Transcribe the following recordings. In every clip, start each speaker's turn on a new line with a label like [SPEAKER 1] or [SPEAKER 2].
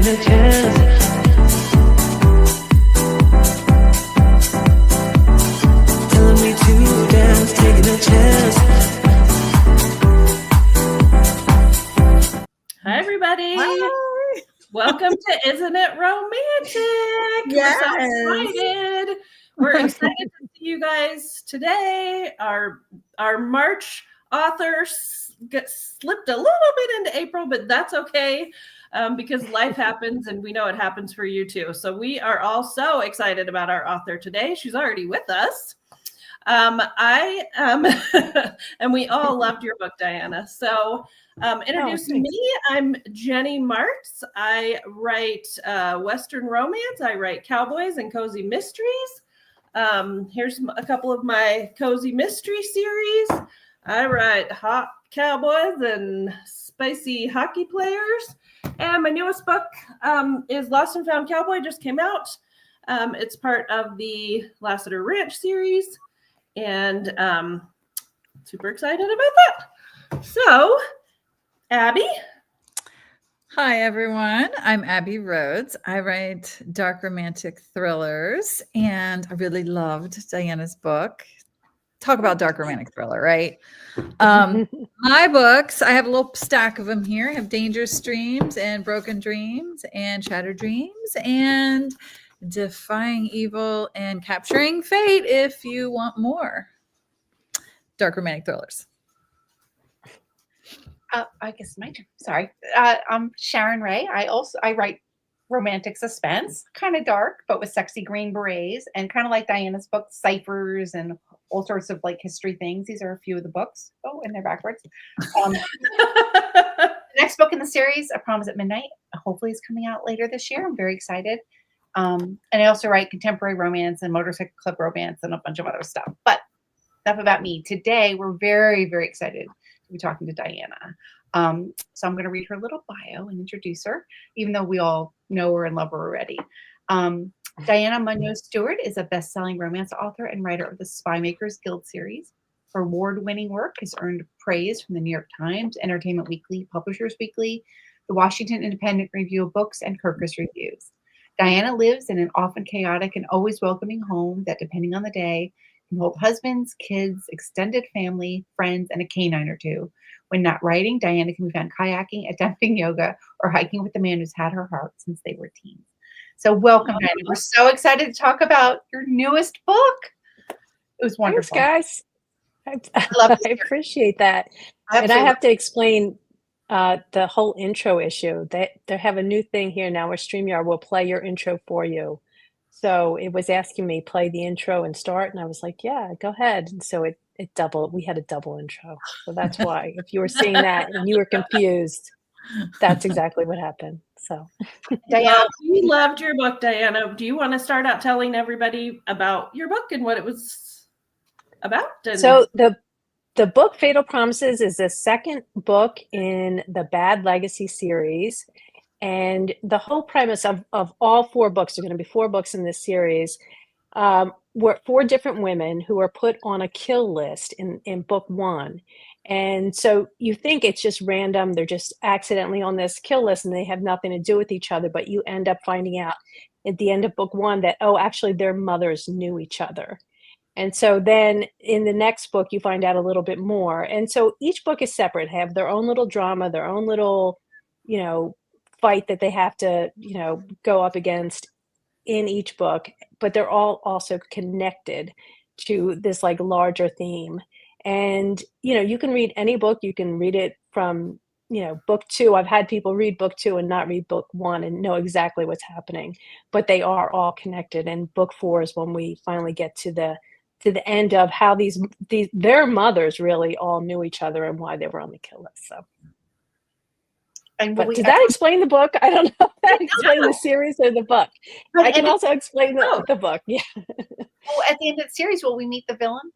[SPEAKER 1] taking a chance. Telling me to dance, taking a chance.
[SPEAKER 2] Hi, everybody.
[SPEAKER 3] Hi.
[SPEAKER 2] Welcome to Isn't It Romantic?
[SPEAKER 3] Yes.
[SPEAKER 2] We're so excited. We're excited to see you guys today. Our March author slipped a little bit into April, but that's okay because life happens, and we know it happens for you too. So we are all so excited about our author today. She's already with us. And we all loved your book, Diana. So introducing me, I'm Jennie Marts. I write Western romance. I write cowboys and cozy mysteries. Here's a couple of my cozy mystery series. I write hot cowboys and spicy hockey players. And my newest book is Lost and Found Cowboy, just came out. It's part of the Lassiter Ranch series. And super excited about that. So, Abbie.
[SPEAKER 3] Hi, everyone. I'm Abbie Roads. I write dark romantic thrillers, and I really loved Diana's book. Talk about dark romantic thriller, right? My books, I have a little stack of them here. I have Dangerous Dreams and Broken Dreams and Shattered Dreams and Defying Evil and Capturing Fate if you want more dark romantic thrillers.
[SPEAKER 4] I guess my turn. Sorry. I'm Sharon Wray. I write romantic suspense, kind of dark, but with sexy green berets, and kind of like Diana's book, ciphers and all sorts of like history things. These are a few of the books. Oh, and they're backwards. The next book in the series, A Promise at Midnight, hopefully is coming out later this year. I'm very excited. And I also write contemporary romance and motorcycle club romance and a bunch of other stuff. But enough about me. Today, we're very, very excited to be talking to Diana. So I'm going to read her little bio and introduce her, even though we all know her and love her already. Diana Muñoz Stewart is a best-selling romance author and writer of the Spy Makers Guild series. Her award-winning work has earned praise from the New York Times, Entertainment Weekly, Publishers Weekly, the Washington Independent Review of Books, and Kirkus Reviews. Diana lives in an often chaotic and always welcoming home that, depending on the day, can hold husbands, kids, extended family, friends, and a canine or two. When not writing, Diana can be found kayaking, attempting yoga, or hiking with the man who's had her heart since they were teens. So welcome, Diana. We're so excited to talk about your newest book. It was wonderful.
[SPEAKER 5] Thanks, guys. I appreciate that.
[SPEAKER 4] Absolutely.
[SPEAKER 5] And I have to explain the whole intro issue. They have a new thing here now where StreamYard will play your intro for you. So it was asking me play the intro and start, and I was like, yeah, go ahead. And so it doubled. We had a double intro. So that's why if you were seeing that and you were confused, that's exactly what happened. So
[SPEAKER 2] Diana, we loved your book, Diana. Do you want to start out telling everybody about your book and what it was about?
[SPEAKER 5] So the book Fatal Promises is the second book in the Bad Legacy series. And the whole premise of all four books, there are going to be four books in this series, were four different women who were put on a kill list in book one. And so you think it's just random. They're just accidentally on this kill list and they have nothing to do with each other. But you end up finding out at the end of book one that, oh, actually their mothers knew each other. And so then in the next book, you find out a little bit more. And so each book is separate, have their own little drama, their own little, fight that they have to, go up against in each book, but they're all also connected to this like larger theme. And, you can read any book, you can read it from, book two. I've had people read book two and not read book one and know exactly what's happening, but they are all connected. And book four is when we finally get to the end of how their mothers really all knew each other and why they were on the kill list. So. But did that explain the book? I don't know if that explained the series or the book. I can also explain the book. Yeah.
[SPEAKER 4] Well, at the end of the series, will we meet the villain?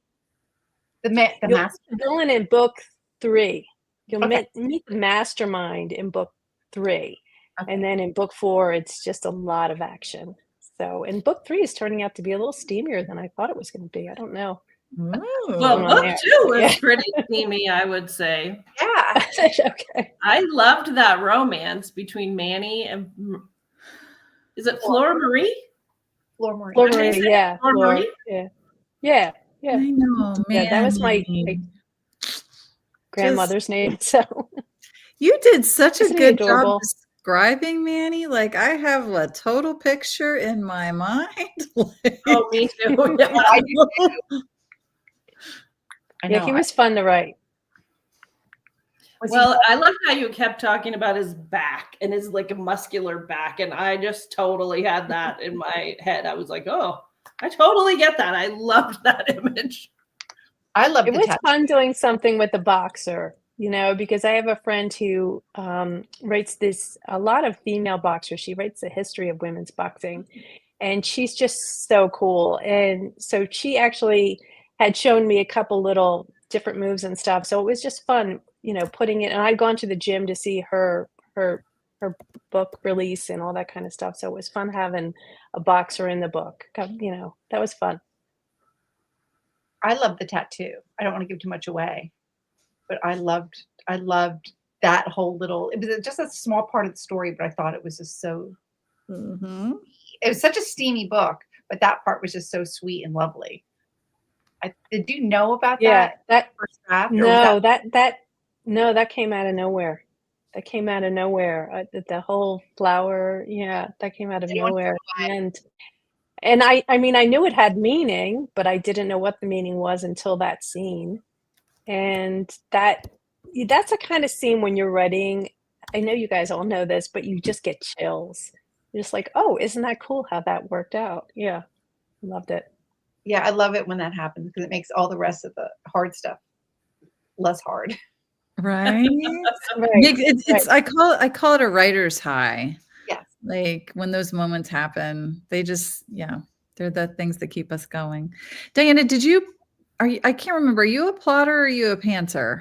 [SPEAKER 4] The master
[SPEAKER 5] villain in book three. You'll meet the mastermind in book three. Okay. And then in book four, it's just a lot of action. So, and book three is turning out to be a little steamier than I thought it was going to be. I don't know.
[SPEAKER 2] Well, book two is pretty steamy, I would say.
[SPEAKER 4] Yeah.
[SPEAKER 5] Okay.
[SPEAKER 2] I loved that romance between Manny and Is it Flora Marie?
[SPEAKER 4] Flora Marie.
[SPEAKER 5] Flora Marie, yeah.
[SPEAKER 2] Flora
[SPEAKER 5] Flora,
[SPEAKER 2] Marie?
[SPEAKER 5] yeah. Yeah. Yeah.
[SPEAKER 3] I know, man.
[SPEAKER 5] Yeah, that was my grandmother's name. So
[SPEAKER 3] You did such a
[SPEAKER 5] Isn't he
[SPEAKER 3] good job
[SPEAKER 5] adorable?
[SPEAKER 3] describing Manny. Like I have a total picture in my mind. Like-
[SPEAKER 2] Oh, me too. Yeah.
[SPEAKER 4] I do too. I
[SPEAKER 5] yeah,
[SPEAKER 4] know.
[SPEAKER 5] he was fun to write.
[SPEAKER 2] Well, I love how you kept talking about his back and his like muscular back, and I just totally had that in my head. I was like, oh, I totally get that. I loved that image.
[SPEAKER 4] I love
[SPEAKER 5] It
[SPEAKER 4] the
[SPEAKER 5] was
[SPEAKER 4] tattoo.
[SPEAKER 5] fun doing something with the boxer, because I have a friend who writes a lot of female boxers. She writes the history of women's boxing, and she's just so cool. And so she actually had shown me a couple little different moves and stuff. So it was just fun, putting it. And I'd gone to the gym to see her book release and all that kind of stuff. So it was fun having a boxer in the book. That was fun.
[SPEAKER 4] I love the tattoo. I don't want to give too much away, but I loved that whole little. It was just a small part of the story, but I thought it was just so.
[SPEAKER 3] Mhm.
[SPEAKER 4] It was such a steamy book, but that part was just so sweet and lovely. Did you know about
[SPEAKER 5] Yeah,
[SPEAKER 4] that first draft? Or was
[SPEAKER 5] no,
[SPEAKER 4] that
[SPEAKER 5] that came out of nowhere. That came out of nowhere. The whole flower, yeah, that came out of
[SPEAKER 4] Anyone
[SPEAKER 5] nowhere. And I mean, I knew it had meaning, but I didn't know what the meaning was until that scene. And that's a kind of scene when you're writing. I know you guys all know this, but you just get chills. You're just like, oh, isn't that cool how that worked out? Yeah, loved it.
[SPEAKER 4] Yeah, I love it when that happens because it makes all the rest of the hard stuff less hard.
[SPEAKER 3] Right?
[SPEAKER 5] Right.
[SPEAKER 3] It's I call it a writer's high.
[SPEAKER 4] Yes.
[SPEAKER 3] Like when those moments happen, they just, they're the things that keep us going. Diana, I can't remember, are you a plotter or are you a pantser?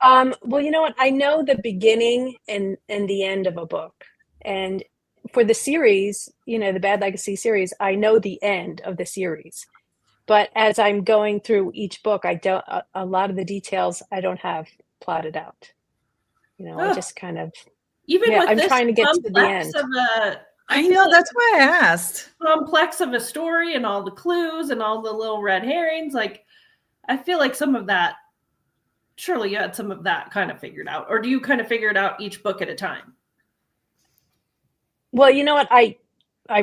[SPEAKER 5] Well, you know what? I know the beginning and the end of a book. And for the series, the Bad Legacy series, I know the end of the series. But as I'm going through each book, a lot of the details I don't have plotted out. I just kind of,
[SPEAKER 2] Even with
[SPEAKER 5] I'm
[SPEAKER 2] this
[SPEAKER 5] trying to get to the
[SPEAKER 2] complex
[SPEAKER 5] end.
[SPEAKER 2] of a,
[SPEAKER 3] I know, that's why I asked.
[SPEAKER 2] complex of a story and all the clues and all the little red herrings. Like, I feel like some of that, surely you had some of that kind of figured out, or do you kind of figure it out each book at a time?
[SPEAKER 5] Well, you know what? I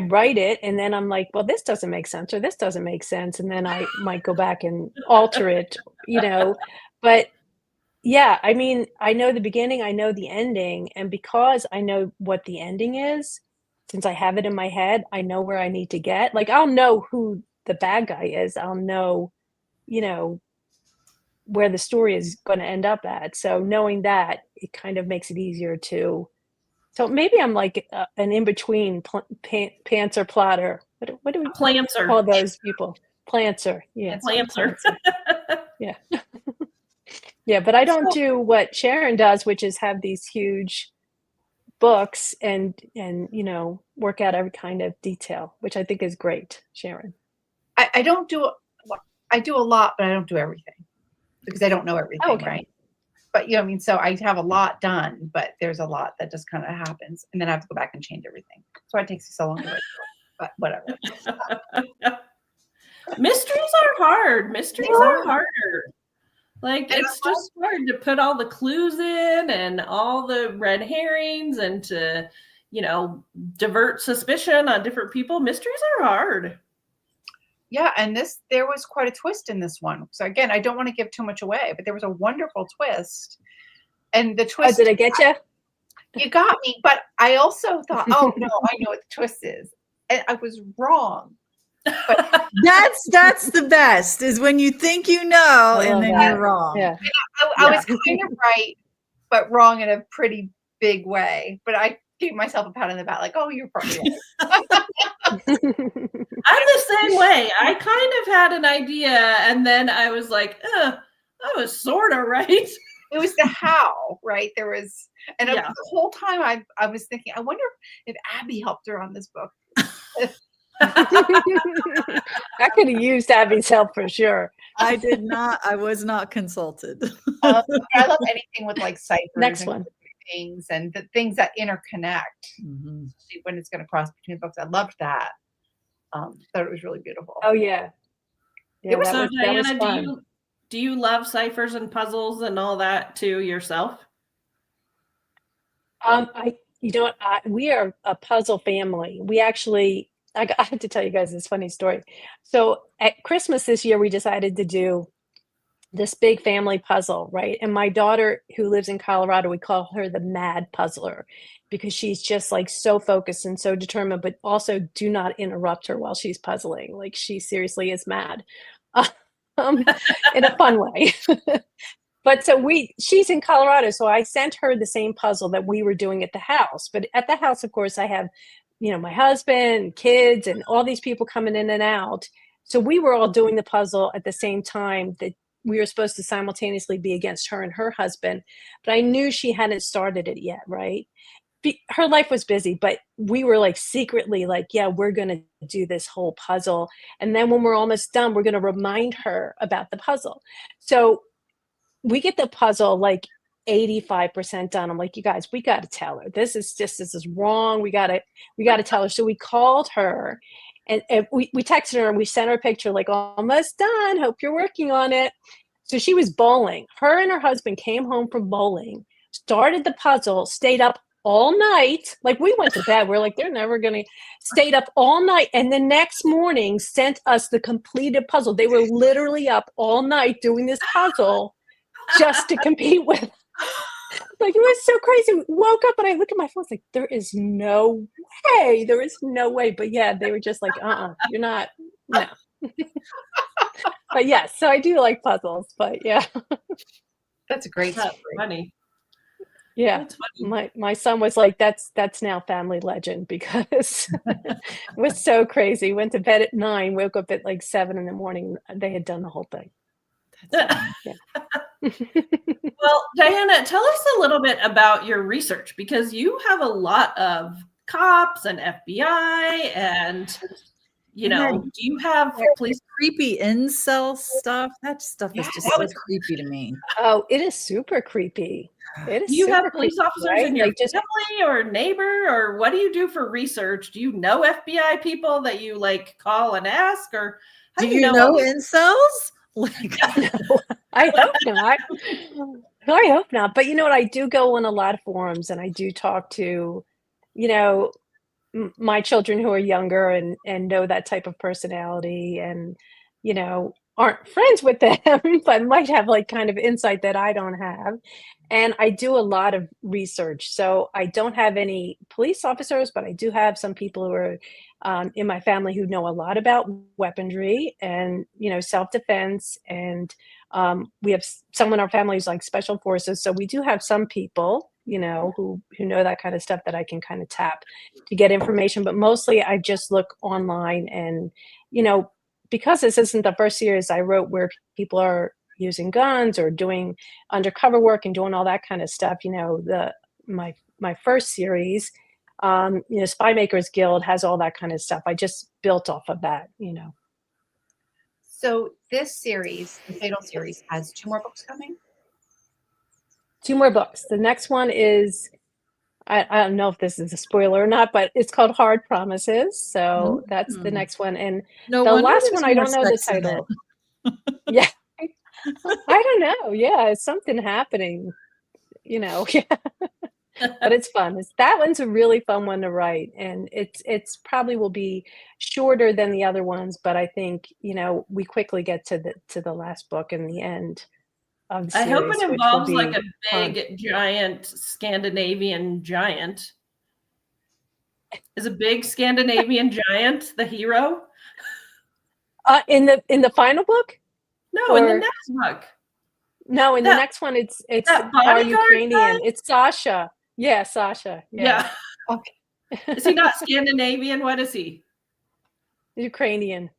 [SPEAKER 5] write it and then I'm like, well, this doesn't make sense or this doesn't make sense. And then I might go back and alter it, but yeah, I mean, I know the beginning, I know the ending. And because I know what the ending is, since I have it in my head, I know where I need to get. Like, I'll know who the bad guy is. I'll know, where the story is going to end up at. So knowing that, it kind of makes it easier to. So maybe I'm like an in-between pantser plotter. What do we
[SPEAKER 2] Planter.
[SPEAKER 5] call those people? Planter. Yeah.
[SPEAKER 2] Planter.
[SPEAKER 5] Yeah. Yeah, but I don't do what Sharon does, which is have these huge books and work out every kind of detail, which I think is great, Sharon.
[SPEAKER 4] I don't do. I do a lot, but I don't do everything because I don't know everything,
[SPEAKER 5] Okay.
[SPEAKER 4] right? But so I have a lot done, but there's a lot that just kind of happens, and then I have to go back and change everything. That's why it takes me so long to write. But whatever.
[SPEAKER 2] Mysteries are hard. Mysteries are harder. Like, it's just hard to put all the clues in and all the red herrings and to, divert suspicion on different people. Mysteries are hard.
[SPEAKER 4] Yeah, and there was quite a twist in this one. So again, I don't want to give too much away, but there was a wonderful twist. And the twist.
[SPEAKER 5] Oh, did I get you?
[SPEAKER 4] You got me, but I also thought, oh no, I know what the twist is. And I was wrong. But
[SPEAKER 3] That's the best, is when you think you know and then you're wrong.
[SPEAKER 5] Yeah.
[SPEAKER 4] I was kind of right, but wrong in a pretty big way. But I gave myself a pat on the back, like, oh, you're probably right.
[SPEAKER 2] I'm the same way. I kind of had an idea, and then I was like, I was sort of right.
[SPEAKER 4] It was the how, right? There was, and
[SPEAKER 2] Yeah.
[SPEAKER 4] the whole time I was thinking, I wonder if Abbie helped her on this book.
[SPEAKER 5] I could have used Abbie's help for sure.
[SPEAKER 3] I did not. I was not consulted.
[SPEAKER 4] I love anything with like ciphers.
[SPEAKER 5] Next
[SPEAKER 4] and
[SPEAKER 5] one.
[SPEAKER 4] things and the things that interconnect,
[SPEAKER 3] Mhm.
[SPEAKER 4] especially when it's going to cross between books. I loved that. Thought it was really beautiful.
[SPEAKER 5] Oh yeah. Yeah,
[SPEAKER 4] was
[SPEAKER 5] that
[SPEAKER 2] So
[SPEAKER 5] was that was
[SPEAKER 2] Diana,
[SPEAKER 5] fun.
[SPEAKER 2] do you love ciphers and puzzles and all that too yourself?
[SPEAKER 5] You know what? We are a puzzle family. We actually, I have to tell you guys this funny story. So at Christmas this year, we decided to do this big family puzzle, right? And my daughter, who lives in Colorado, we call her the mad puzzler because she's just like so focused and so determined, but also do not interrupt her while she's puzzling. Like she seriously is mad, um, in a fun way. But so she's in Colorado, so I sent her the same puzzle that we were doing at the house. But at the house, of course, I have, my husband, kids, and all these people coming in and out. So we were all doing the puzzle at the same time that we were supposed to simultaneously be against her and her husband. But I knew she hadn't started it yet, right? Her life was busy, but we were like secretly like, yeah, we're going to do this whole puzzle. And then when we're almost done, we're going to remind her about the puzzle. So we get the puzzle like 85% done. I'm like, you guys, we got to tell her this is wrong. We got to tell her. So we called her and we texted her and we sent her a picture like, almost done. Hope you're working on it. So she was bowling. Her and her husband came home from bowling, started the puzzle, stayed up all night. Like we went to bed. We're like, they're never going to stayed up all night. And the next morning sent us the completed puzzle. They were literally up all night doing this puzzle just to compete with. Like it was so crazy. We woke up and I look at my phone. It's like, there is no way. There is no way. But yeah, they were just like, you're not. No. But yeah, so I do like puzzles. But yeah,
[SPEAKER 4] That's a great
[SPEAKER 2] That's
[SPEAKER 4] story.
[SPEAKER 2] funny.
[SPEAKER 5] yeah.
[SPEAKER 2] That's funny.
[SPEAKER 5] My son was like, that's now family legend because it was so crazy. Went to bed at 9, woke up at like 7 in the morning. They had done the whole thing. Yeah.
[SPEAKER 2] Well, Diana, tell us a little bit about your research because you have a lot of cops and FBI and do you have police?
[SPEAKER 3] Creepy incel stuff. That stuff is just so
[SPEAKER 2] was
[SPEAKER 3] creepy to me.
[SPEAKER 5] Oh, it is super creepy. It is
[SPEAKER 2] Do you have
[SPEAKER 5] super
[SPEAKER 2] police
[SPEAKER 5] creepy,
[SPEAKER 2] officers
[SPEAKER 5] right?
[SPEAKER 2] in your
[SPEAKER 5] Like just
[SPEAKER 2] family or neighbor, or what do you do for research? Do you know FBI people that you like call and ask, or how
[SPEAKER 3] Do you know
[SPEAKER 2] all-
[SPEAKER 3] incels? Like,
[SPEAKER 5] I hope not. I hope not. But you know what? I do go on a lot of forums and I do talk to, my children who are younger and know that type of personality and, aren't friends with them, but might have like kind of insight that I don't have. And I do a lot of research. So I don't have any police officers, but I do have some people who are in my family who know a lot about weaponry and, self-defense. And we have someone in our family who's like special forces. So we do have some people, who know that kind of stuff that I can kind of tap to get information. But mostly I just look online and, because this isn't the first series I wrote where people are using guns or doing undercover work and doing all that kind of stuff, my first series, Spy Makers Guild has all that kind of stuff. I just built off of that,
[SPEAKER 4] So this series, the Fatal series, has 2 more books coming.
[SPEAKER 5] 2 more books. The next one is, I don't know if this is a spoiler or not, but it's called Hard Promises. So that's the next one. And
[SPEAKER 3] no
[SPEAKER 5] the
[SPEAKER 3] wonder
[SPEAKER 5] last
[SPEAKER 3] there's
[SPEAKER 5] one, I
[SPEAKER 3] more
[SPEAKER 5] don't know the
[SPEAKER 3] sex in it.
[SPEAKER 5] title. Yeah. I don't know. Yeah, it's something happening, yeah. But it's fun. That one's a really fun one to write. And it's probably will be shorter than the other ones, but I think, we quickly get to the last book in the end of the
[SPEAKER 2] I
[SPEAKER 5] series.
[SPEAKER 2] hope it
[SPEAKER 5] which will
[SPEAKER 2] involves
[SPEAKER 5] be
[SPEAKER 2] like a
[SPEAKER 5] fun.
[SPEAKER 2] big, giant Scandinavian giant. Is a big Scandinavian giant the hero?
[SPEAKER 5] In the final book?
[SPEAKER 2] No, in the next book.
[SPEAKER 5] No, in the next one, it's
[SPEAKER 2] that
[SPEAKER 5] our
[SPEAKER 2] bodyguard
[SPEAKER 5] Ukrainian.
[SPEAKER 2] guy?
[SPEAKER 5] It's Sasha. Yeah, Sasha.
[SPEAKER 2] Yeah.
[SPEAKER 4] Okay.
[SPEAKER 2] Is he not Scandinavian? What is he?
[SPEAKER 5] Ukrainian.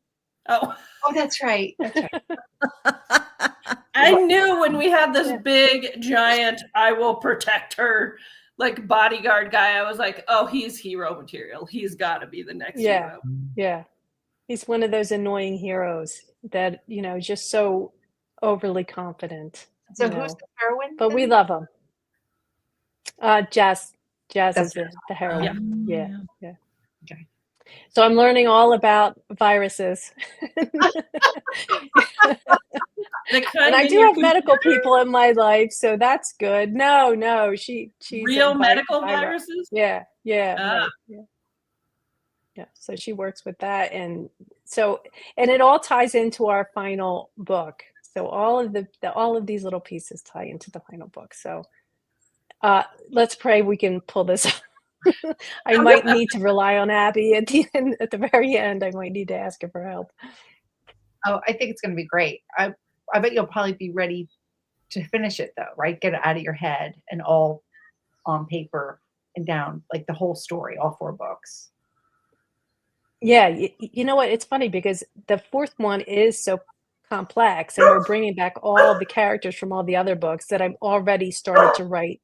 [SPEAKER 2] Oh,
[SPEAKER 4] That's right. That's right.
[SPEAKER 2] I knew when we had this big, giant, I will protect her, like bodyguard guy, I was like, oh, he's hero material. He's got to be the next hero.
[SPEAKER 5] Yeah. He's one of those annoying heroes that, just so overly confident.
[SPEAKER 4] So who's the heroine?
[SPEAKER 5] But we love him. Jess
[SPEAKER 4] That's
[SPEAKER 5] is the heroine.
[SPEAKER 2] Yeah.
[SPEAKER 5] Yeah.
[SPEAKER 4] Okay.
[SPEAKER 5] So I'm learning all about viruses.
[SPEAKER 2] The kind
[SPEAKER 5] And I
[SPEAKER 2] in
[SPEAKER 5] do
[SPEAKER 2] your
[SPEAKER 5] have medical
[SPEAKER 2] computer?
[SPEAKER 5] people in my life, so that's good. No, she's
[SPEAKER 2] Real
[SPEAKER 5] a
[SPEAKER 2] medical viruses?
[SPEAKER 5] Yeah,
[SPEAKER 2] Ah.
[SPEAKER 5] right. Yeah. So she works with that, and it all ties into our final book. So all of all of these little pieces tie into the final book. So let's pray we can pull this off. I might need to rely on Abbie at the end, at the very end. I might need to ask her for help.
[SPEAKER 4] Oh, I think it's going to be great. I bet you'll probably be ready to finish it though, right? Get it out of your head and all on paper and down, like the whole story, all 4 books.
[SPEAKER 5] Yeah, you know what? It's funny because the 4th one is so complex, and we're bringing back all the characters from all the other books that I've already started to write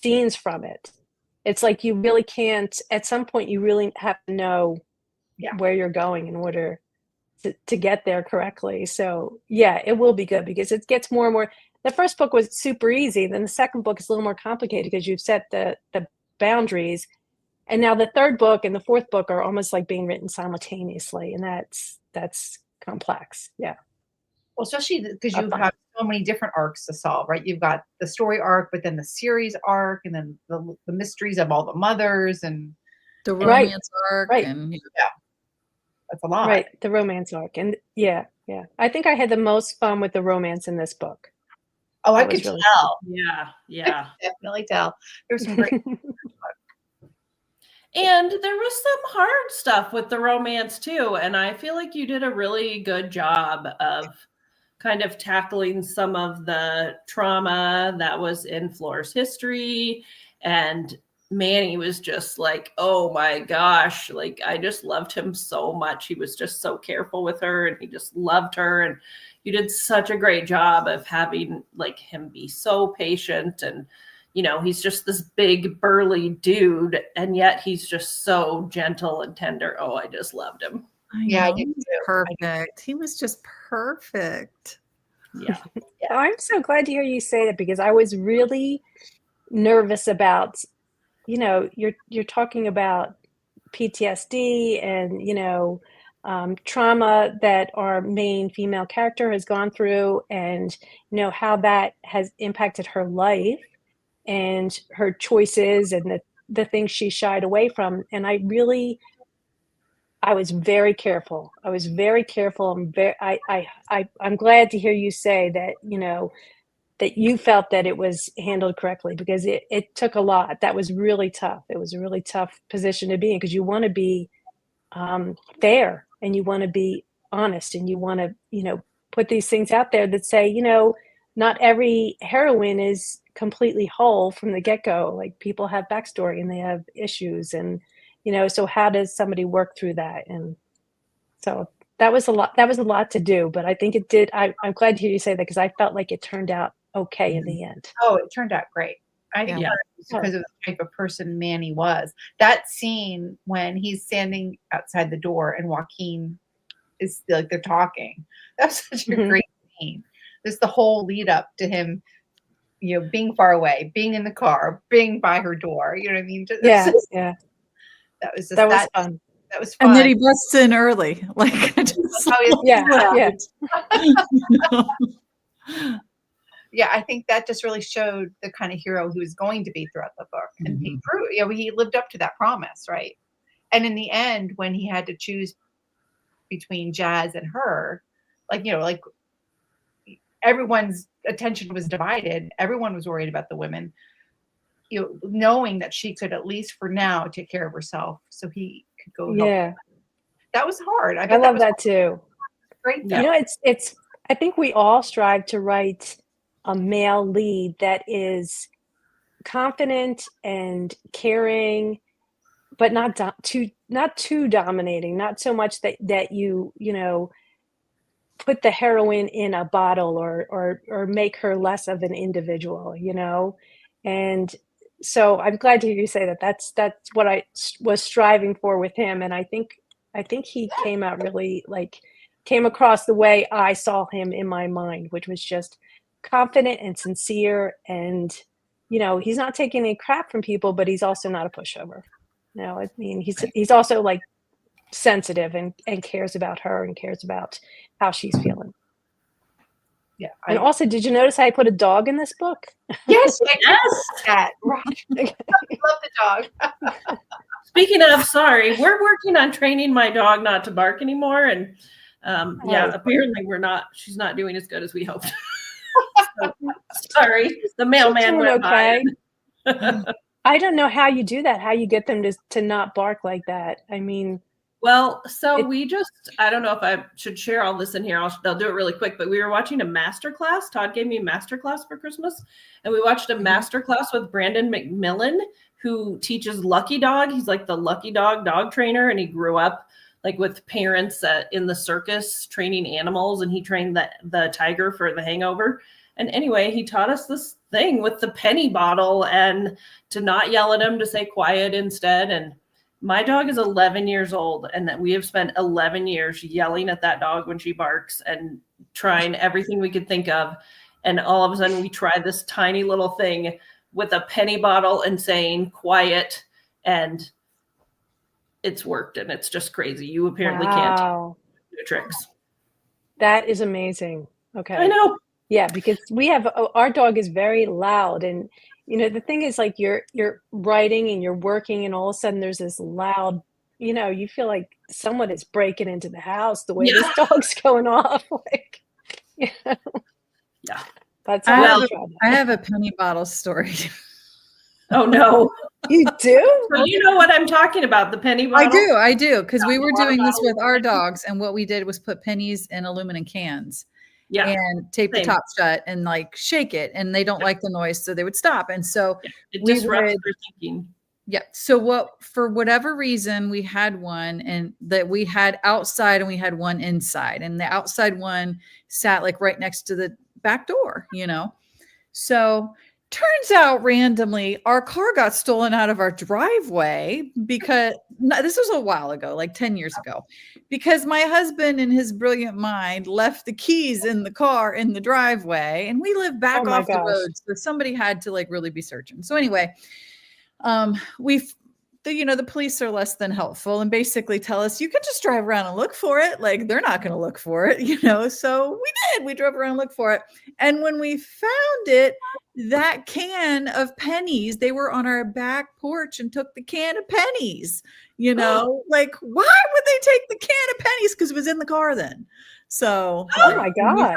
[SPEAKER 5] scenes from it. It's like you really can't, at some point, you really have to know where you're going in order to get there correctly. So yeah, it will be good because it gets more and more. The first book was super easy. Then the second book is a little more complicated because you've set the boundaries. And now the 3rd book and the 4th book are almost like being written simultaneously. And that's complex. Yeah.
[SPEAKER 4] Well, especially because you have so many different arcs to solve, right? You've got the story arc, but then the series arc, and then the mysteries of all the mothers and
[SPEAKER 3] the romance arc.
[SPEAKER 5] Right.
[SPEAKER 3] And
[SPEAKER 4] that's a lot.
[SPEAKER 5] Right. The romance arc. And yeah. I think I had the most fun with the romance in this book.
[SPEAKER 4] Oh, I could tell.
[SPEAKER 2] Yeah.
[SPEAKER 4] Definitely tell. There's some great.
[SPEAKER 2] And there was some hard stuff with the romance too. And I feel like you did a really good job of kind of tackling some of the trauma that was in Floor's history. And Manny was just like, oh my gosh, like I just loved him so much. He was just so careful with her and he just loved her. And you did such a great job of having like him be so patient, and you know, he's just this big burly dude, and yet he's just so gentle and tender. Oh, I just loved him.
[SPEAKER 4] I did too.
[SPEAKER 3] Perfect. He was just perfect.
[SPEAKER 2] Yeah.
[SPEAKER 5] I'm so glad to hear you say that because I was really nervous about, you know, you're talking about PTSD and, you know, trauma that our main female character has gone through, and, you know, how that has impacted her life and her choices and the things she shied away from. And I was very careful. I'm glad to hear you say that, you know, that you felt that it was handled correctly, because it took a lot. That was really tough. It was a really tough position to be in because you want to be fair and you want to be honest and you want to, you know, put these things out there that say, you know, not every heroine is completely whole from the get-go. Like people have backstory and they have issues, and you know, so how does somebody work through that? And so that was a lot to do, but I think it did. I'm glad to hear you say that because I felt like it turned out okay in the end.
[SPEAKER 4] Oh, it turned out great. I think because of the type of person Manny was. That scene when he's standing outside the door and Joaquin is like they're talking. That's such a great scene. There's the whole lead up to him, you know, being far away, being in the car, being by her door. You know what I mean?
[SPEAKER 5] Yeah.
[SPEAKER 4] That was
[SPEAKER 5] fun.
[SPEAKER 4] That was fun.
[SPEAKER 3] And then he busts in early. Like,
[SPEAKER 4] yeah, I think that just really showed the kind of hero he was going to be throughout the book. And he proved, you know, he lived up to that promise, right? And in the end, when he had to choose between Jazz and her, like, you know, like everyone's attention was divided. Everyone was worried about the women, you know, knowing that she could at least for now take care of herself so he could go help her. That was hard. I
[SPEAKER 5] love that too.
[SPEAKER 4] Great.
[SPEAKER 5] You know, it's I think we all strive to write a male lead that is confident and caring, but not too dominating, not so much that you know, put the heroine in a bottle or make her less of an individual, you know. And so I'm glad to hear you say that. That's what I was striving for with him, and I think he came out really, like, came across the way I saw him in my mind, which was just confident and sincere and he's not taking any crap from people, but he's also not a pushover. I mean, he's also like sensitive and cares about her and cares about how she's feeling.
[SPEAKER 4] Yeah.
[SPEAKER 5] And also, did you notice how I put a dog in this book?
[SPEAKER 4] Yes, that right. I love the dog.
[SPEAKER 2] Speaking of, sorry, we're working on training my dog not to bark anymore, and apparently she's not doing as good as we hoped. So, sorry, the mailman went
[SPEAKER 5] okay.
[SPEAKER 2] by.
[SPEAKER 5] I don't know how you do that. How you get them to not bark like that? I mean.
[SPEAKER 2] Well, so I don't know if I should share all this in here. I'll do it really quick, but we were watching a master class. Todd gave me a master class for Christmas, and we watched a master class with Brandon McMillan, who teaches Lucky Dog. He's like the Lucky Dog trainer, and he grew up like with parents in the circus training animals, and he trained the tiger for The Hangover. And anyway, he taught us this thing with the penny bottle and to not yell at him, to say quiet instead. And my dog is 11 years old, and that we have spent 11 years yelling at that dog when she barks and trying everything we could think of. And all of a sudden we try this tiny little thing with a penny bottle and saying quiet, and it's worked, and it's just crazy. You apparently can't do tricks.
[SPEAKER 5] That is amazing. Okay.
[SPEAKER 2] I know.
[SPEAKER 5] Yeah, because our dog is very loud, and the thing is, like, you're writing and you're working, and all of a sudden there's this loud, you feel like someone is breaking into the house the way this dog's going off. Like,
[SPEAKER 2] yeah.
[SPEAKER 5] That's
[SPEAKER 3] I have a penny bottle story.
[SPEAKER 2] Oh no.
[SPEAKER 5] You do?
[SPEAKER 2] So you know what I'm talking about, the penny bottle?
[SPEAKER 3] I do. Because we were doing this with our dogs, and what we did was put pennies in aluminum cans.
[SPEAKER 2] Yeah.
[SPEAKER 3] And tape the top shut and like shake it, and they don't like the noise, so they would stop. And so
[SPEAKER 2] it disrupts their thinking.
[SPEAKER 3] Yeah. So for whatever reason, we had one, and that we had outside and we had one inside, and the outside one sat like right next to the back door, So turns out randomly our car got stolen out of our driveway because this was a while ago, like 10 years ago, because my husband in his brilliant mind left the keys in the car in the driveway, and we live back off the road. So somebody had to like really be searching. So anyway, the police are less than helpful and basically tell us, you can just drive around and look for it. Like, they're not going to look for it, So we drove around and looked for it. And when we found it, that can of pennies, they were on our back porch and took the can of pennies, like, why would they take the can of pennies? Because it was in the car then. So,
[SPEAKER 5] oh my God,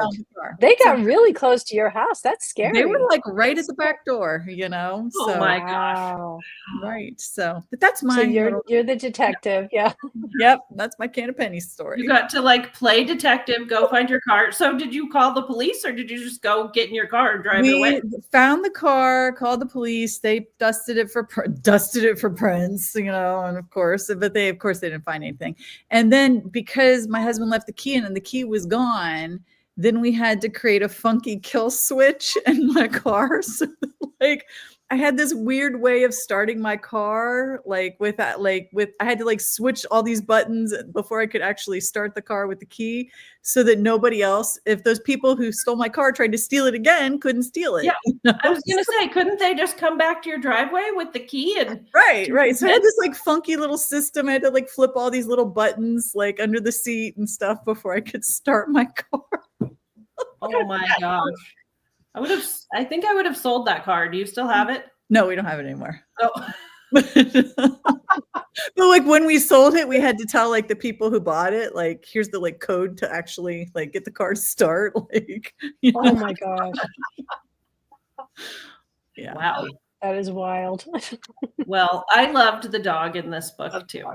[SPEAKER 5] they got really close to your house. That's scary.
[SPEAKER 3] They were like right at the back door,
[SPEAKER 2] Oh
[SPEAKER 3] so,
[SPEAKER 2] my gosh.
[SPEAKER 3] Right. So, but that's mine.
[SPEAKER 5] So you're the detective. Yeah.
[SPEAKER 3] Yep. That's my can of pennies story.
[SPEAKER 2] You got to like play detective, go find your car. So did you call the police, or did you just go get in your car and drive it away?
[SPEAKER 3] We found the car, called the police. They dusted it for prints, and of course they didn't find anything. And then because my husband left the key in and the key was gone, then we had to create a funky kill switch in my car. So like I had this weird way of starting my car, I had to like switch all these buttons before I could actually start the car with the key, so that nobody else, if those people who stole my car tried to steal it again, couldn't steal it.
[SPEAKER 2] Yeah. I was going to say, couldn't they just come back to your driveway with the key? And
[SPEAKER 3] Right. So I had this like funky little system. I had to like flip all these little buttons like under the seat and stuff before I could start my car.
[SPEAKER 2] Oh my gosh. I think I would have sold that car. Do you still have it?
[SPEAKER 3] No, we don't have it anymore.
[SPEAKER 2] Oh.
[SPEAKER 3] But like when we sold it, we had to tell like the people who bought it, like, here's the like code to actually like get the car to start. Like,
[SPEAKER 5] oh my gosh.
[SPEAKER 3] Yeah.
[SPEAKER 2] Wow.
[SPEAKER 5] That is wild.
[SPEAKER 2] Well, I loved the dog in this book too.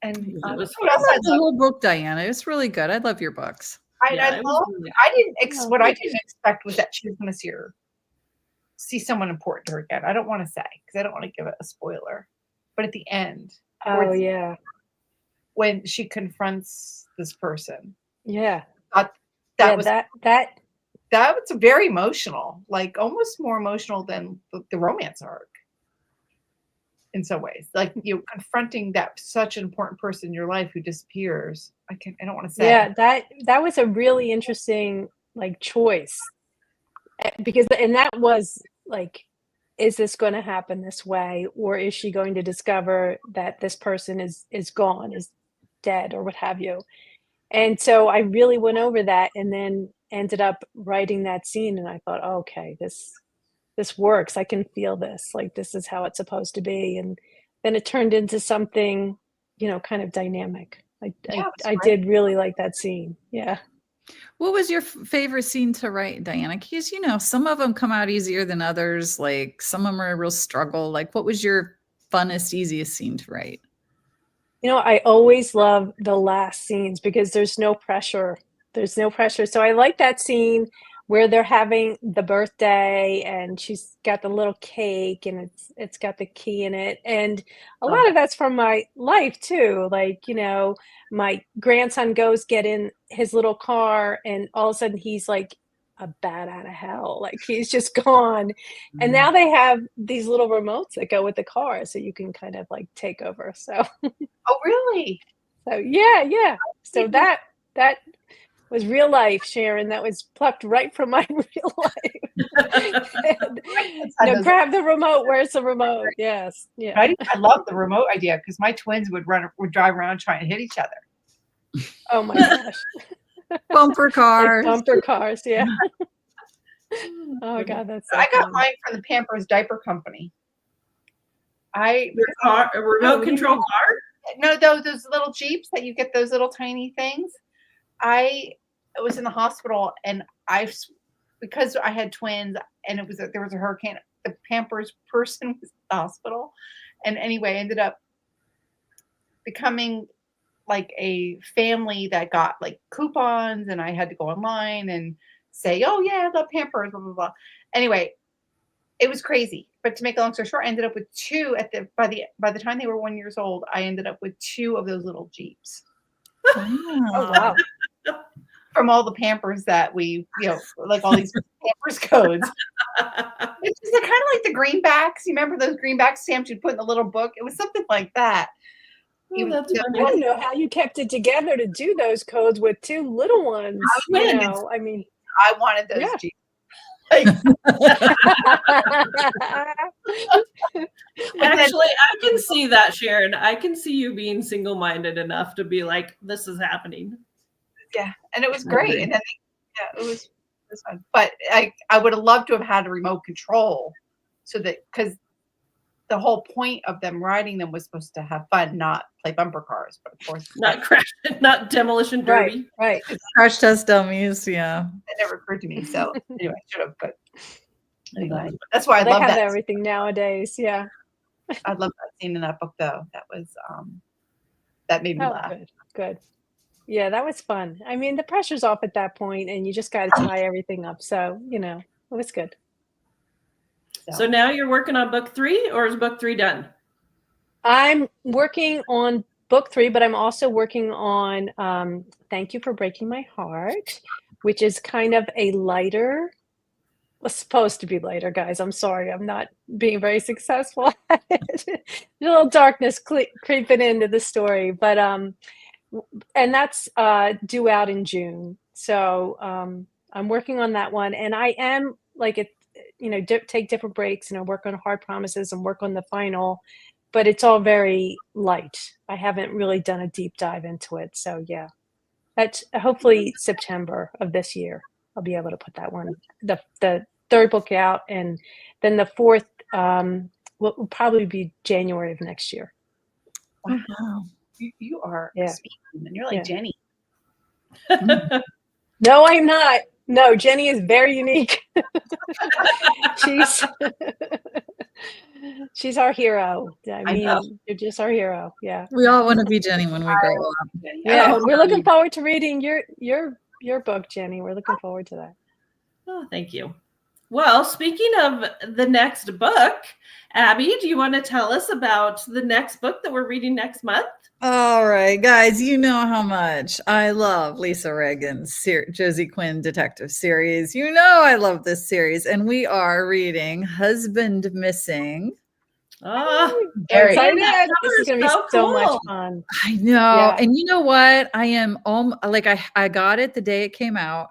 [SPEAKER 4] And
[SPEAKER 2] It was
[SPEAKER 3] I love the whole book, Diana. It's really good. I love your books.
[SPEAKER 4] what I didn't expect was that she was going to see someone important to her again. I don't want to say, because I don't want to give it a spoiler. But at the end, when she confronts this person, that was very emotional, like almost more emotional than the romance arc. In some ways, like you confronting that such an important person in your life who disappears. I don't want to say.
[SPEAKER 5] Yeah, that was a really interesting like choice, because that was like is this going to happen this way, or is she going to discover that this person is gone, is dead, or what have you? And so I really went over that, and then ended up writing that scene, and I thought, oh, okay, this works. I can feel this. Like, this is how it's supposed to be. And then it turned into something, kind of dynamic. I did really like that scene. Yeah.
[SPEAKER 3] What was your favorite scene to write, Diana? Because, some of them come out easier than others. Like, some of them are a real struggle. Like, what was your funnest, easiest scene to write?
[SPEAKER 5] I always love the last scenes because there's no pressure. There's no pressure. So I like that scene where they're having the birthday and she's got the little cake and it's got the key in it. And a lot of that's from my life too. Like, my grandson goes get in his little car and all of a sudden he's like a bat out of hell. Like, he's just gone. And now they have these little remotes that go with the car so you can kind of like take over. So
[SPEAKER 4] Oh, really?
[SPEAKER 5] so yeah. So that was real life, Sharon. That was plucked right from my real life. And, grab the remote. Where's the remote? Yes. Yeah.
[SPEAKER 4] I love the remote idea because my twins would drive around trying to hit each other.
[SPEAKER 5] Oh my gosh.
[SPEAKER 3] Bumper cars.
[SPEAKER 5] Like bumper cars. Yeah. Oh God, that's. So
[SPEAKER 4] I got
[SPEAKER 5] funny.
[SPEAKER 4] mine from the Pampers Diaper Company.
[SPEAKER 2] A remote control car?
[SPEAKER 4] No, those little Jeeps that you get, those little tiny things. I was in the hospital and because I had twins and there was a hurricane, the Pampers person was in the hospital. And anyway, ended up becoming like a family that got like coupons, and I had to go online and say, oh yeah, I love Pampers, blah, blah, blah. Anyway, it was crazy. But to make a long story short, I ended up with two by the time they were 1 year old, I ended up with two of those little Jeeps.
[SPEAKER 5] Oh wow.
[SPEAKER 4] From all the Pampers that we, like all these Pampers codes. It's just kind of like the greenbacks. You remember those greenback stamps you'd put in the little book? It was something like that.
[SPEAKER 2] Oh, that's
[SPEAKER 5] I don't know how you kept it together to do those codes with two little ones. I mean,
[SPEAKER 4] I wanted those Jeeps.
[SPEAKER 2] Actually, I can see that, Sharon. I can see you being single-minded enough to be like, this is happening.
[SPEAKER 4] Yeah, and it was great. And then, it was fun. But I would have loved to have had a remote control, so that, because the whole point of them riding them was supposed to have fun, not play bumper cars. But of course,
[SPEAKER 2] not crash, not demolition derby.
[SPEAKER 5] Right.
[SPEAKER 3] Crash test dummies. Yeah,
[SPEAKER 4] that never occurred to me. So anyway, I should have. But anyway, that's why I love that.
[SPEAKER 5] Everything nowadays. Yeah,
[SPEAKER 4] I love that scene in that book, though. That was that made me laugh.
[SPEAKER 5] Good. Yeah, that was fun. I mean, the pressure's off at that point, and you just got to tie everything up. So, it was good.
[SPEAKER 2] So now you're working on book 3, or is book 3 done?
[SPEAKER 5] I'm working on book 3, but I'm also working on Thank You for Breaking My Heart, which is kind of a lighter. Was supposed to be lighter, guys. I'm sorry. I'm not being very successful at it. A little darkness creeping into the story, but and that's due out in June. So I'm working on that one, and I am like take different breaks, work on Hard Promises and work on the final, but it's all very light. I haven't really done a deep dive into it. So yeah, that's hopefully September of this year. I'll be able to put that one, the third book out, and then the fourth will probably be January of next year.
[SPEAKER 4] Wow. You are speaking, and you're like Jennie.
[SPEAKER 5] No, I'm not. No, Jennie is very unique. She's our hero. I mean, you're just our hero. Yeah.
[SPEAKER 3] We all want to be Jennie when we grow up.
[SPEAKER 5] Yeah, we're looking forward to reading your book, Jennie. We're looking forward to that.
[SPEAKER 2] Oh, thank you. Well, speaking of the next book, Abbie, do you want to tell us about the next book that we're reading next month?
[SPEAKER 3] All right, guys, you know how much I love Lisa Reagan's Josie Quinn detective series. You know I love this series, and we are reading Husband Missing.
[SPEAKER 5] Oh, very excited. This is going to be so much fun.
[SPEAKER 3] I know. And you know what? I am I got it the day it came out.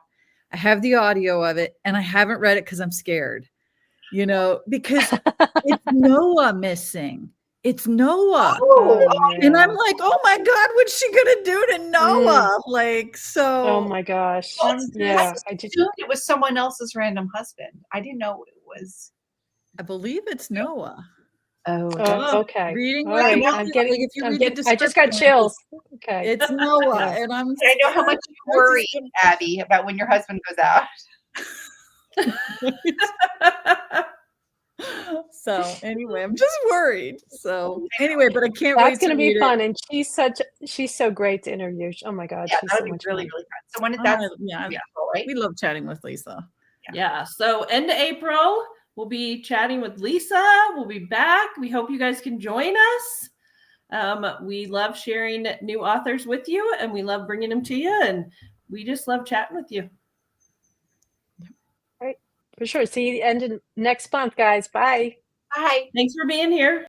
[SPEAKER 3] I have the audio of it, and I haven't read it because I'm scared. you know, because it's Noah missing. It's Noah. And I'm like, oh my God, what's she gonna do to Noah? Like, so
[SPEAKER 5] Oh my gosh.
[SPEAKER 4] Well,
[SPEAKER 5] Yeah.
[SPEAKER 4] I just assumed it was someone else's random husband. I didn't know it was.
[SPEAKER 3] I believe it's Noah.
[SPEAKER 5] Oh, okay.
[SPEAKER 3] Reading
[SPEAKER 5] All right.
[SPEAKER 3] right
[SPEAKER 5] I'm
[SPEAKER 3] now,
[SPEAKER 5] getting,
[SPEAKER 3] like, if you
[SPEAKER 5] I'm
[SPEAKER 3] read the
[SPEAKER 5] getting, I just got
[SPEAKER 3] description,
[SPEAKER 5] chills. Okay.
[SPEAKER 3] it's Noah.
[SPEAKER 5] Yeah.
[SPEAKER 3] And I'm
[SPEAKER 4] I know how much you worry, Abbie, about when your husband goes out.
[SPEAKER 3] So anyway, I'm just worried. So anyway, but I can't
[SPEAKER 5] That's
[SPEAKER 3] wait
[SPEAKER 5] going
[SPEAKER 3] to
[SPEAKER 5] to be
[SPEAKER 3] read
[SPEAKER 5] fun. And she's so great to interview. Oh my God.
[SPEAKER 4] Yeah,
[SPEAKER 5] She's
[SPEAKER 4] that
[SPEAKER 5] so
[SPEAKER 4] would be
[SPEAKER 5] much
[SPEAKER 4] really,
[SPEAKER 5] fun.
[SPEAKER 4] really fun. So when is
[SPEAKER 3] it.
[SPEAKER 4] that?
[SPEAKER 3] Yeah,
[SPEAKER 4] Right?
[SPEAKER 3] we love chatting with Lisa.
[SPEAKER 2] Yeah. So end of April, we'll be chatting with Lisa. We'll be back. We hope you guys can join us. We love sharing new authors with you, and we love bringing them to you. And we just love chatting with you.
[SPEAKER 5] Right. For sure. See you end of next month, guys. Bye.
[SPEAKER 4] Bye.
[SPEAKER 2] Thanks for being here.